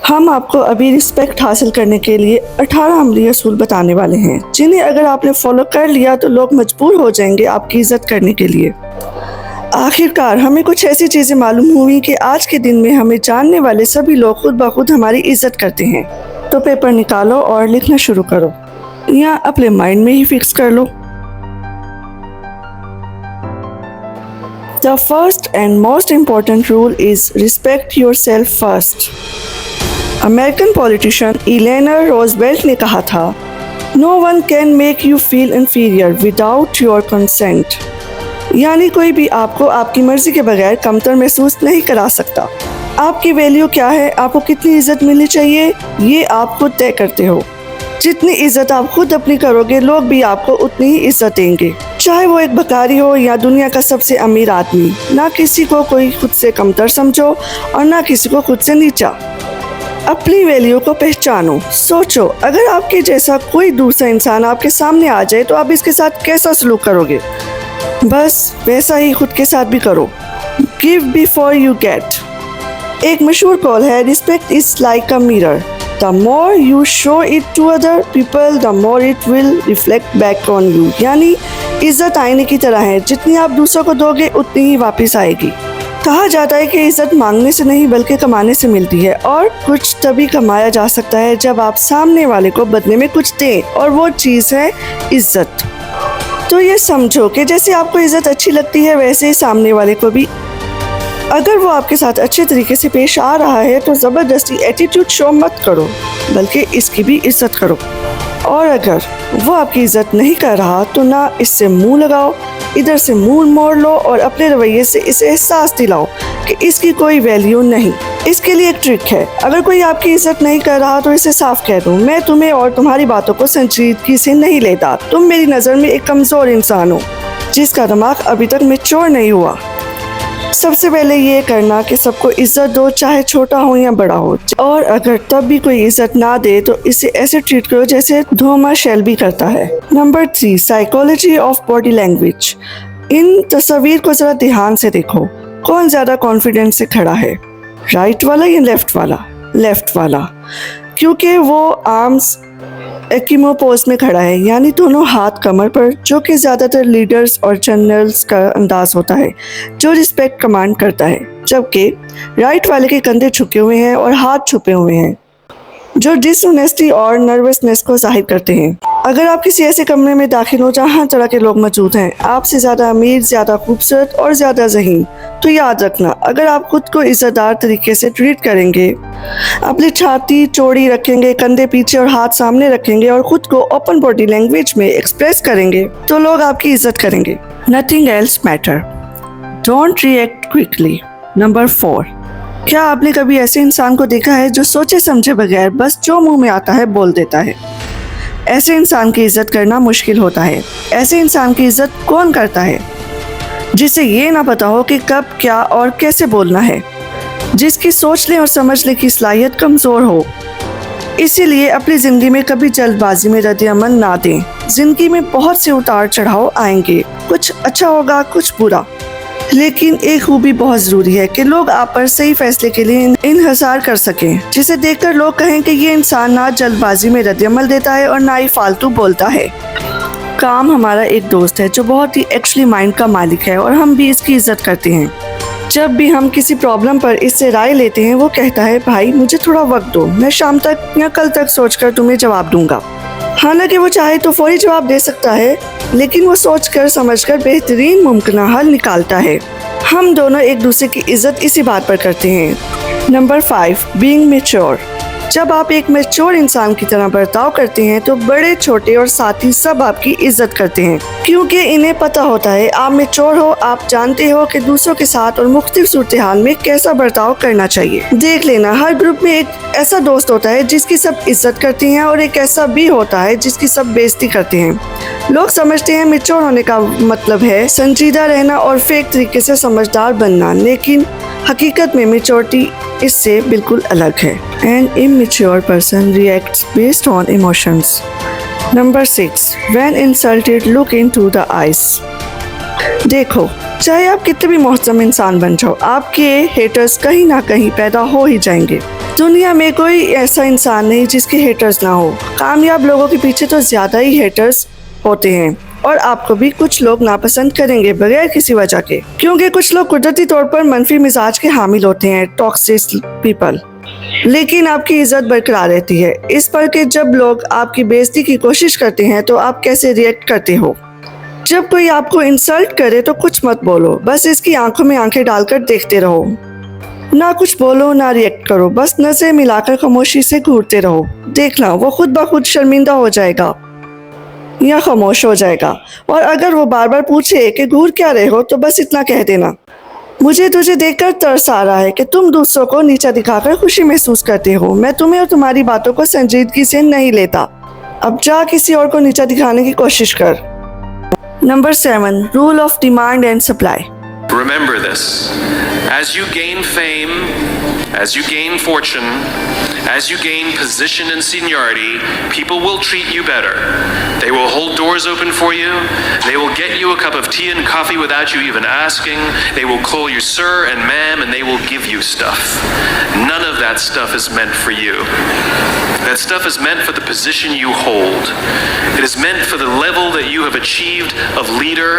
हम आपको अभी रिस्पेक्ट हासिल करने के लिए 18 अमली असूल बताने वाले हैं, जिन्हें अगर आपने फॉलो कर लिया तो लोग मजबूर हो जाएंगे आपकी इज्जत करने के लिए। आखिरकार हमें कुछ ऐसी चीजें मालूम हुई कि आज के दिन में हमें जानने वाले सभी लोग खुद ब खुद हमारी इज्जत करते हैं। तो पेपर निकालो और लिखना शुरू करो, या अपने माइंड में ही फिक्स कर लो। The first and most important rule is respect yourself first. American politician Eleanor Roosevelt ने कहा था, No one can make you feel inferior without your consent. यानी कोई भी आपको आपकी मर्जी के बगैर कमतर महसूस नहीं करा सकता। आपकी वैल्यू क्या है, आपको कितनी इज्जत मिलनी चाहिए, ये आप खुद तय करते हो। जितनी इज्जत आप खुद अपनी करोगे, लोग भी आपको उतनी ही इज्जत देंगे, चाहे वो एक भिखारी हो या दुनिया का सबसे अमीर आदमी। ना किसी को कोई खुद से कमतर समझो और ना किसी को खुद से नीचा। अपनी वैल्यू को पहचानो। सोचो, अगर आपके जैसा कोई दूसरा इंसान आपके सामने आ जाए तो आप इसके साथ कैसा सलूक करोगे। बस वैसा ही खुद के साथ भी करो। Give before you get. एक मशहूर कॉल है, respect is like a mirror, The more you show it to other people, the more it will reflect back on you. यानी इज्जत आईने की तरह है, जितनी आप दूसरों को दोगे उतनी ही वापस आएगी। कहा जाता है कि इज्जत मांगने से नहीं बल्कि कमाने से मिलती है, और कुछ तभी कमाया जा सकता है जब आप सामने वाले को बदले में कुछ दें, और वो चीज़ है इज्जत। तो ये समझो कि जैसे आपको इज्जत अच्छी लगती है वैसे ही सामने वाले को भी। अगर वो आपके साथ अच्छे तरीके से पेश आ रहा है तो ज़बरदस्ती एटीट्यूड शो मत करो, बल्कि इसकी भी इज्जत करो। और अगर वो आपकी इज्जत नहीं कर रहा तो ना इससे मुंह लगाओ, इधर से मुंह मोड़ लो और अपने रवैये से इसे एहसास दिलाओ कि इसकी कोई वैल्यू नहीं। इसके लिए एक ट्रिक है, अगर कोई आपकी इज्जत नहीं कर रहा तो इसे साफ कह दो, मैं तुम्हें और तुम्हारी बातों को संजीदगी से नहीं लेता। तुम मेरी नज़र में एक कमज़ोर इंसान हो जिसका दिमाग अभी तक मैच्योर नहीं हुआ। सबसे पहले ये करना कि सबको इज्जत दो, चाहे छोटा हो या बड़ा हो। और अगर तब भी कोई इज्जत ना दे तो इसे ऐसे ट्रीट करो जैसे थॉमस शेल्बी करता है। Number 3, psychology of body language. इन तस्वीर को जरा ध्यान से देखो। कौन ज्यादा कॉन्फिडेंस से खड़ा है, राइट वाला या लेफ्ट वाला? लेफ्ट वाला, क्योंकि वो आर्म्स एकिमो पोज में खड़ा है, यानी दोनों हाथ कमर पर, जो कि ज़्यादातर लीडर्स और जनरल्स का अंदाज होता है जो रिस्पेक्ट कमांड करता है। जबकि राइट वाले के कंधे झुके हुए हैं और हाथ छुपे हुए हैं, जो डिसऑनेस्टी और नर्वसनेस को जाहिर करते हैं। अगर आप किसी ऐसे कमरे में दाखिल हो जहाँ हर तरह के लोग मौजूद हैं, आपसे ज़्यादा अमीर, ज़्यादा खूबसूरत और ज़्यादा ज़हीन, तो याद रखना, अगर आप खुद को इज्जतदार तरीके से ट्रीट करेंगे, अपनी छाती चौड़ी रखेंगे, कंधे पीछे और हाथ सामने रखेंगे और खुद को ओपन बॉडी लैंग्वेज में एक्सप्रेस करेंगे, तो लोग आपकी इज्जत करेंगे। Nothing else matter. Don't react quickly. Number 4, क्या आपने कभी ऐसे इंसान को देखा है जो सोचे समझे बगैर बस जो मुंह में आता है बोल देता है? ऐसे इंसान की इज्जत करना मुश्किल होता है। ऐसे इंसान की इज्जत कौन करता है? जिसे ये ना पता हो कि कब क्या और कैसे बोलना है, जिसकी सोचने और समझने की सलाहियत कमज़ोर हो। इसीलिए अपनी ज़िंदगी में कभी जल्दबाजी में रद्द-ए-अमल ना दें। ज़िंदगी में बहुत से उतार चढ़ाव आएंगे, कुछ अच्छा होगा कुछ बुरा, लेकिन एक खूबी बहुत ज़रूरी है कि लोग आप पर सही फैसले के लिए इन्हिसार कर सकें, जिसे देखकर लोग कहें कि ये इंसान ना जल्दबाजी में रद्द-ए-अमल देता है और ना ही फालतू बोलता है। काम हमारा एक दोस्त है जो बहुत ही एक्चुअली माइंड का मालिक है और हम भी इसकी इज्जत करते हैं। जब भी हम किसी प्रॉब्लम पर इससे राय लेते हैं, वो कहता है, भाई मुझे थोड़ा वक्त दो, मैं शाम तक या कल तक सोचकर तुम्हें जवाब दूंगा। हालांकि वो चाहे तो फौरी जवाब दे सकता है, लेकिन वो सोचकर समझकर बेहतरीन मुमकिन हल निकालता है। हम दोनों एक दूसरे की इज्जत इसी बात पर करते हैं। Number 5, being mature. जब आप एक मैच्योर इंसान की तरह बर्ताव करते हैं तो बड़े छोटे और साथी सब आपकी इज्जत करते हैं, क्योंकि इन्हें पता होता है आप मैच्योर हो, आप जानते हो कि दूसरों के साथ और मुख्तलिफ सूरत हाल में कैसा बर्ताव करना चाहिए। देख लेना, हर ग्रुप में एक ऐसा दोस्त होता है जिसकी सब इज्जत करती हैं और एक ऐसा भी होता है जिसकी सब बेइज्जती करते हैं। लोग समझते हैं मैच्योर होने का मतलब है संजीदा रहना और फेक तरीके से समझदार बनना, लेकिन हकीकत में मैच्योरिटी इससे बिल्कुल अलग है। An immature person reacts based on emotions. Number 6, when insulted, look into the eyes. देखो, चाहे आप कितने भी मोहतरम इंसान बन जाओ, आपके हेटर्स कहीं ना कहीं पैदा हो ही जाएंगे। दुनिया में कोई ऐसा इंसान नहीं जिसके हेटर्स ना हो। कामयाब लोगों के पीछे तो ज़्यादा ही हेटर्स होते हैं और आपको भी कुछ लोग नापसंद करेंगे बगैर किसी वजह के, क्योंकि कुछ लोग कुदरती तौर पर मनफी मिजाज के हामिल होते हैं, टॉक्सिक पीपल। लेकिन आपकी इज्जत बरकरार रहती है इस पर कि जब लोग आपकी बेइज्जती की कोशिश करते हैं तो आप कैसे रिएक्ट करते हो। जब कोई आपको इंसल्ट करे तो कुछ मत बोलो, बस इसकी आंखों में आंखें डालकर देखते रहो। ना कुछ बोलो ना रिएक्ट करो, बस नजरें मिलाकर खामोशी से घूरते रहो। देखना वो खुद ब खुद शर्मिंदा हो जाएगा या खामोश हो जाएगा। और अगर वो बार बार पूछे कि घूर क्या रहे हो तो बस इतना कह देना, मुझे तुझे देखकर तरस आ रहा है कि तुम दूसरों को नीचा दिखाकर खुशी महसूस करते हो। मैं तुम्हें और तुम्हारी बातों को संजीदगी से नहीं लेता। अब जा किसी और को नीचा दिखाने की कोशिश कर। Number 7, rule of demand and supply. Remember this. As you gain fame, as you gain fortune, as you gain position and seniority, people will treat you better. They will hold doors open for you. They will get you a cup of tea and coffee without you even asking. They will call you sir and ma'am, and they will give you stuff. None of that stuff is meant for you. That stuff is meant for the position you hold. It is meant for the level that you have achieved of leader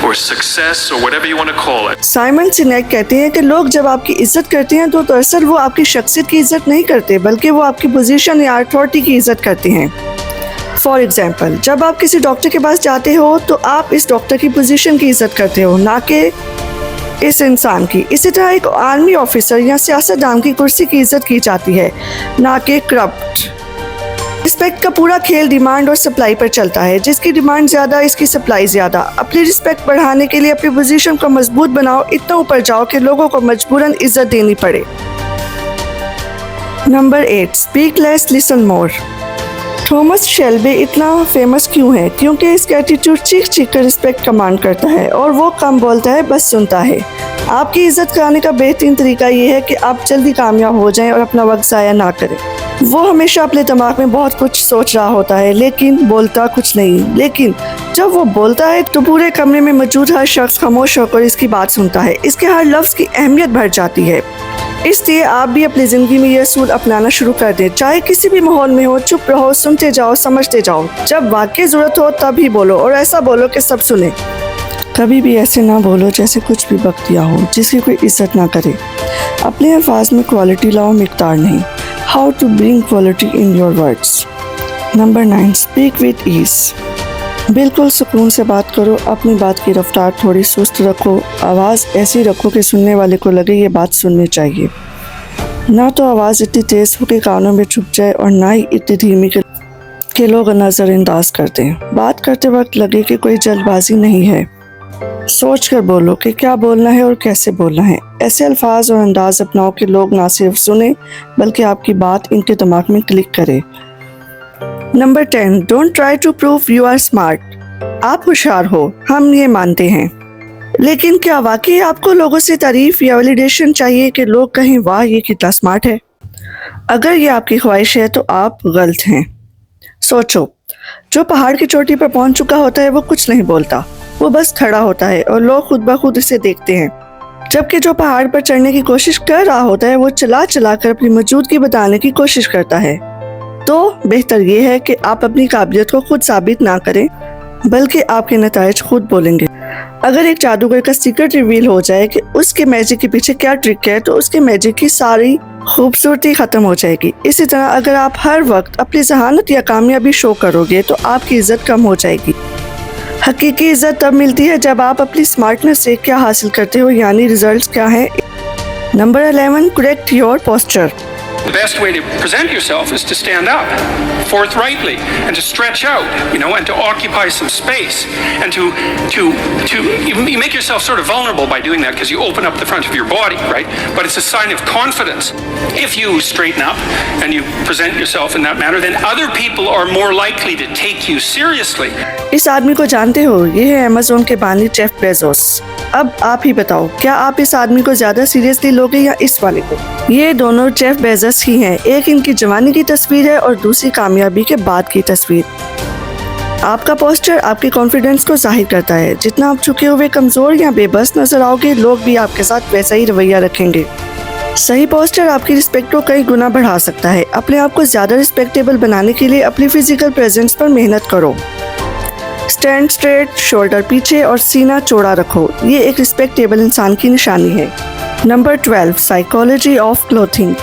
or success or whatever you want to call it. Simon Sinek कहते हैं कि लोग जब आपकी इज्जत करते हैं तो दरअसल वो आपकी शख्सियत की इज्जत नहीं करते, बल्कि वो आपकी पोजीशन या अथॉरिटी की इज्जत करते हैं। फॉर एग्जाम्पल, जब आप किसी डॉक्टर के पास जाते हो तो आप इस डॉक्टर की पोजीशन की इज्जत करते हो, ना कि इस इंसान की। इसी तरह एक आर्मी ऑफिसर या सियासतदान की कुर्सी की इज्जत की जाती है, ना कि करप्ट। रिस्पेक्ट का पूरा खेल डिमांड और सप्लाई पर चलता है। जिसकी डिमांड ज्यादा, इसकी सप्लाई ज्यादा। अपनी रिस्पेक्ट बढ़ाने के लिए अपनी पोजीशन को मजबूत बनाओ, इतना ऊपर जाओ कि लोगों को मजबूरन इज्जत देनी पड़े। Number 8, speak less listen more. Thomas Shelby इतना फेमस क्यों है? क्योंकि इसका एटीट्यूड चीख चीख कर रिस्पेक्ट कमांड करता है और वो कम बोलता है, बस सुनता है। आपकी इज्जत कराने का बेहतरीन तरीका ये है कि आप जल्दी कामयाब हो जाएं और अपना वक्त ज़ाया ना करें। वो हमेशा अपने दिमाग में बहुत कुछ सोच रहा होता है लेकिन बोलता कुछ नहीं। लेकिन जब वो बोलता है तो पूरे कमरे में मौजूद हर शख्स खामोश होकर इसकी बात सुनता है। इसके हर लफ्ज़ की अहमियत बढ़ जाती है। इसलिए आप भी अपनी ज़िंदगी में यह असूल अपनाना शुरू कर दें। चाहे किसी भी माहौल में हो, चुप रहो, सुनते जाओ, समझते जाओ। जब वाकई ज़रूरत हो तब ही बोलो और ऐसा बोलो कि सब सुने। कभी भी ऐसे ना बोलो जैसे कुछ भी बख्तिया हो, जिसकी कोई इज्जत ना करे। अपने अल्फाज में क्वालिटी लाओ, मिकदार नहीं। How to bring quality in your words. Number 9, speak with ease. बिल्कुल सुकून से बात करो। अपनी बात की रफ्तार थोड़ी सुस्त रखो। आवाज़ ऐसी रखो कि सुनने वाले को लगे ये बात सुननी चाहिए। ना तो आवाज़ इतनी तेज़ हो कि कानों में छुप जाए और ना ही इतनी धीमी कि लोग नज़रअंदाज कर दें। बात करते वक्त लगे कि कोई जल्दबाजी नहीं है। सोच कर बोलो कि क्या बोलना है और कैसे बोलना है। ऐसे अल्फाज और अंदाज अपनाओ कि लोग ना सिर्फ सुने बल्कि आपकी बात इनके दिमाग में क्लिक करे। Number 10, don't try to prove you are smart. आप होशियार हो, हम ये मानते हैं, लेकिन क्या वाकई आपको लोगों से तारीफ या वैलिडेशन चाहिए कि लोग कहें वाह ये कितना स्मार्ट है? अगर ये आपकी ख्वाहिश है तो आप गलत हैं। सोचो, जो पहाड़ की चोटी पर पहुंच चुका होता है वो कुछ नहीं बोलता, वो बस खड़ा होता है और लोग खुद ब खुद इसे देखते हैं। जबकि जो पहाड़ पर चढ़ने की कोशिश कर रहा होता है वो चला चला कर अपनी मौजूदगी बताने की कोशिश करता है। तो बेहतर ये है कि आप अपनी काबिलियत को खुद साबित ना करें बल्कि आपके नताइज खुद बोलेंगे। अगर एक जादूगर का सीक्रेट रिवील हो जाए कि उसके मैजिक के पीछे क्या ट्रिक है तो उसके मैजिक की सारी खूबसूरती खत्म हो जाएगी। इसी तरह अगर आप हर वक्त अपनी जहानत या कामयाबी शो करोगे तो आपकी इज्जत कम हो जाएगी। हकीकी इज्जत तब मिलती है जब आप अपनी स्मार्टनेस से क्या हासिल करते हो, यानी रिजल्ट्स क्या हैं। Number 11, correct your posture. The best way to present yourself is to stand up forthrightly and to stretch out, and to occupy some space and to you make yourself sort of vulnerable by doing that because you open up the front of your body, right? But it's a sign of confidence. If you straighten up and you present yourself in that manner, then other people are more likely to take you seriously. इस आदमी को जानते हो, ये है Amazon के बानी Jeff Bezos. अब आप ही बताओ, क्या आप इस आदमी को ज्यादा सीरियसली लोगे या इस वाले को? ये दोनों जेफ बेजोस ही हैं। एक इनकी जवानी की तस्वीर है और दूसरी कामयाबी के बाद की तस्वीर। आपका पोस्टर आपके कॉन्फिडेंस को जाहिर करता है। जितना आप झुके हुए, कमजोर या बेबस नजर आओगे, लोग भी आपके साथ वैसा ही रवैया रखेंगे। सही पोस्चर आपकी रिस्पेक्ट को कई गुना बढ़ा सकता है। अपने आप को ज़्यादा रिस्पेक्टेबल बनाने के लिए अपनी फिजिकल प्रेजेंस पर मेहनत करो। स्टैंड स्ट्रेट, शोल्डर पीछे और सीना चौड़ा रखो। ये एक रिस्पेक्टेबल इंसान की निशानी है। Number 12, psychology of clothing.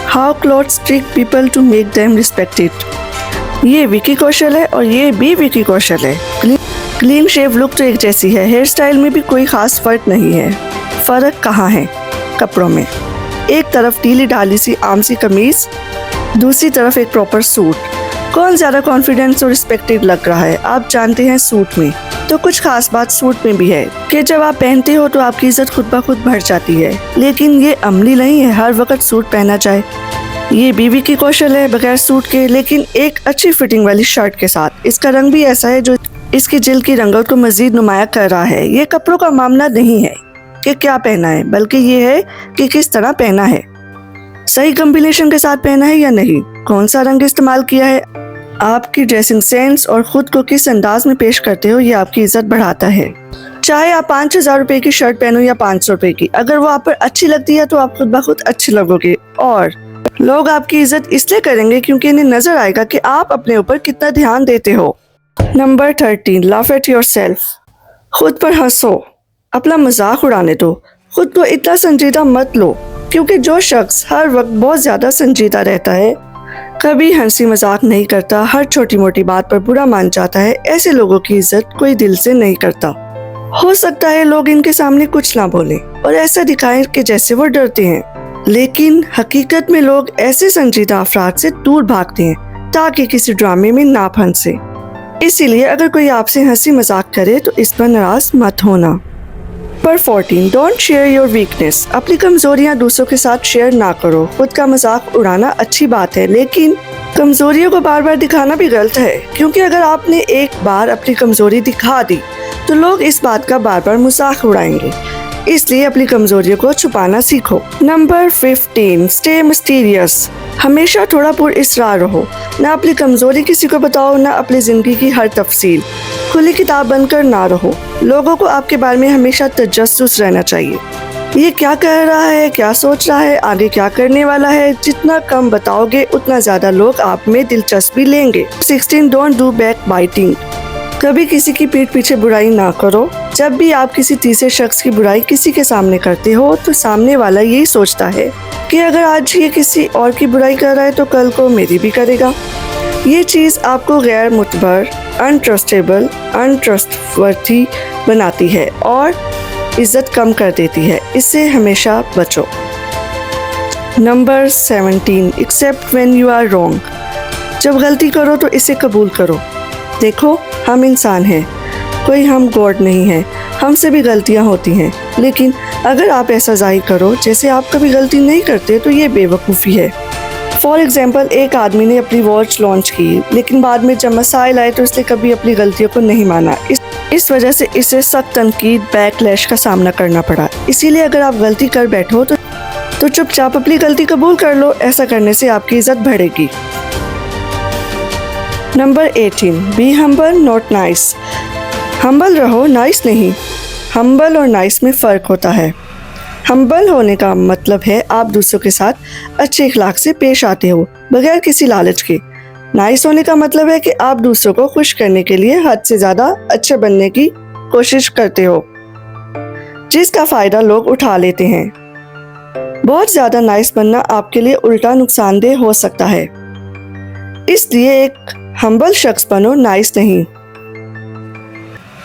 How clothes trick people to make them respected. ये विकी कौशल है और ये भी विकी कौशल है। क्लीन शेव लुक तो एक जैसी है, हेयर स्टाइल में भी कोई खास फर्क नहीं है। फर्क कहाँ है? कपड़ों में। एक तरफ ढीली ढाली सी आम सी कमीज, दूसरी तरफ एक प्रॉपर सूट। कौन ज़्यादा कॉन्फिडेंस और रिस्पेक्टेड लग रहा है? आप जानते हैं सूट में। तो कुछ खास बात सूट में भी है कि जब आप पहनते हो तो आपकी इज्जत खुद ब खुद बढ़ जाती है। लेकिन ये अमली नहीं है हर वक्त सूट पहना जाए। ये बीवी की कौशल है बगैर सूट के, लेकिन एक अच्छी फिटिंग वाली शर्ट के साथ। इसका रंग भी ऐसा है जो इसकी जिल्द की रंगत को मजीद नुमाया कर रहा है। ये कपड़ों का मामला नहीं है कि क्या पहना है, बल्कि ये है कि किस तरह पहना है। सही कॉम्बिनेशन के साथ पहना है या नहीं, कौन सा रंग इस्तेमाल किया है। आपकी ड्रेसिंग सेंस और खुद को किस अंदाज में पेश करते हो ये आपकी इज्जत बढ़ाता है। चाहे आप 5,000 रुपए की शर्ट पहनो या 500 रुपए की, अगर वो आप पर अच्छी लगती है तो आप खुद ब खुद अच्छे लगोगे और लोग आपकी इज्जत इसलिए करेंगे क्योंकि इन्हें नजर आएगा कि आप अपने ऊपर कितना ध्यान देते हो। Number 13, laugh at yourself. खुद पर हंसो, अपना मजाक उड़ाने दो। खुद को इतना संजीदा मत लो, क्योंकि जो शख्स हर वक्त बहुत ज्यादा संजीदा रहता है, कभी हंसी मजाक नहीं करता, हर छोटी मोटी बात पर बुरा मान जाता है, ऐसे लोगों की इज्जत कोई दिल से नहीं करता। हो सकता है लोग इनके सामने कुछ ना बोले और ऐसा दिखाएं कि जैसे वो डरते हैं, लेकिन हकीकत में लोग ऐसे संजीदा अफराद से दूर भागते हैं ताकि किसी ड्रामे में ना फंसे। इसीलिए अगर कोई आपसे हंसी मजाक करे तो इस पर नाराज मत होना। Number 14, don't share your weakness. अपनी कमजोरियां दूसरों के साथ शेयर ना करो। खुद का मजाक उड़ाना अच्छी बात है, लेकिन कमजोरियों को बार बार दिखाना भी गलत है, क्योंकि अगर आपने एक बार अपनी कमजोरी दिखा दी तो लोग इस बात का बार बार मजाक उड़ाएंगे। इसलिए अपनी कमजोरियों को छुपाना सीखो। Number 15, stay mysterious. हमेशा थोड़ा पुरअसरार रहो। ना अपनी कमजोरी किसी को बताओ, ना अपनी जिंदगी की हर तफसील। खुली किताब बनकर ना रहो। लोगों को आपके बारे में हमेशा तजस्सुस रहना चाहिए। ये क्या कह रहा है, क्या सोच रहा है, आगे क्या करने वाला है। जितना कम बताओगे उतना ज्यादा लोग आप में दिलचस्पी लेंगे। 16, डोंट डू बैक बाइटिंग। कभी किसी की पीठ पीछे बुराई ना करो। जब भी आप किसी तीसरे शख्स की बुराई किसी के सामने करते हो तो सामने वाला यही सोचता है कि अगर आज ये किसी और की बुराई कर रहा है तो कल को मेरी भी करेगा। ये चीज़ आपको गैर मुतबर, अनट्रस्टेबल, अनट्रस्टवर्थी बनाती है और इज्जत कम कर देती है। इससे हमेशा बचो। Number 17, accept when you are wrong. जब गलती करो तो इसे कबूल करो। देखो, हम इंसान हैं, कोई हम गॉड नहीं है, हमसे भी गलतियां होती हैं। लेकिन अगर आप ऐसा जाहिर करो जैसे आप कभी गलती नहीं करते तो ये बेवकूफ़ी है। फॉर एग्जाम्पल, एक आदमी ने अपनी वॉच लॉन्च की, लेकिन बाद में जब मसाइल आए तो इसने कभी अपनी गलतियों को नहीं माना। इस वजह से इसे सख्त तनकीद, बैकलैश का सामना करना पड़ा। इसीलिए अगर आप गलती कर बैठो तो चुपचाप अपनी गलती कबूल कर लो। ऐसा करने से आपकी इज्जत बढ़ेगी। Number 18, be humble not nice. Humble रहो, नाइस नहीं। हम्बल और नाइस में फ़र्क होता है। हम्बल होने का मतलब है आप दूसरों के साथ अच्छे इखलाक से पेश आते हो बगैर किसी लालच के। नाइस होने का मतलब है कि आप दूसरों को खुश करने के लिए हद से ज़्यादा अच्छे बनने की कोशिश करते हो, जिसका फ़ायदा लोग उठा लेते हैं। बहुत ज़्यादा नाइस बनना आपके लिए उल्टा नुकसानदेह हो सकता है। इसलिए एक हम्बल शख्स बनो, नाइस नहीं।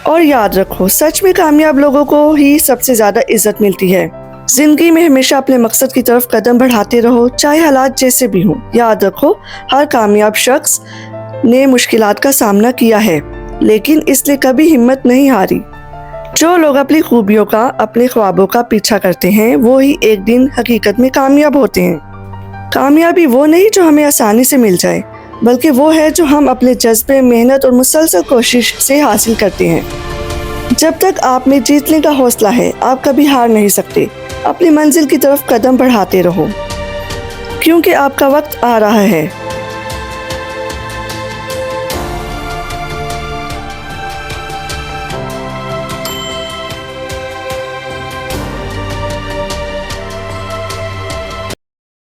और याद रखो, सच में कामयाब लोगों को ही सबसे ज़्यादा इज्जत मिलती है। जिंदगी में हमेशा अपने मकसद की तरफ कदम बढ़ाते रहो, चाहे हालात जैसे भी हों। याद रखो, हर कामयाब शख्स ने मुश्किलात का सामना किया है, लेकिन इसलिए कभी हिम्मत नहीं हारी। जो लोग अपनी खूबियों का, अपने ख्वाबों का पीछा करते हैं, वो ही एक दिन हकीकत में कामयाब होते हैं। कामयाबी वो नहीं जो हमें आसानी से मिल जाए, बल्कि वो है जो हम अपने जज्बे, मेहनत और मुसलसल कोशिश से हासिल करते हैं। जब तक आप में जीतने का हौसला है, आप कभी हार नहीं सकते। अपनी मंजिल की तरफ कदम बढ़ाते रहो, क्योंकि आपका वक्त आ रहा है।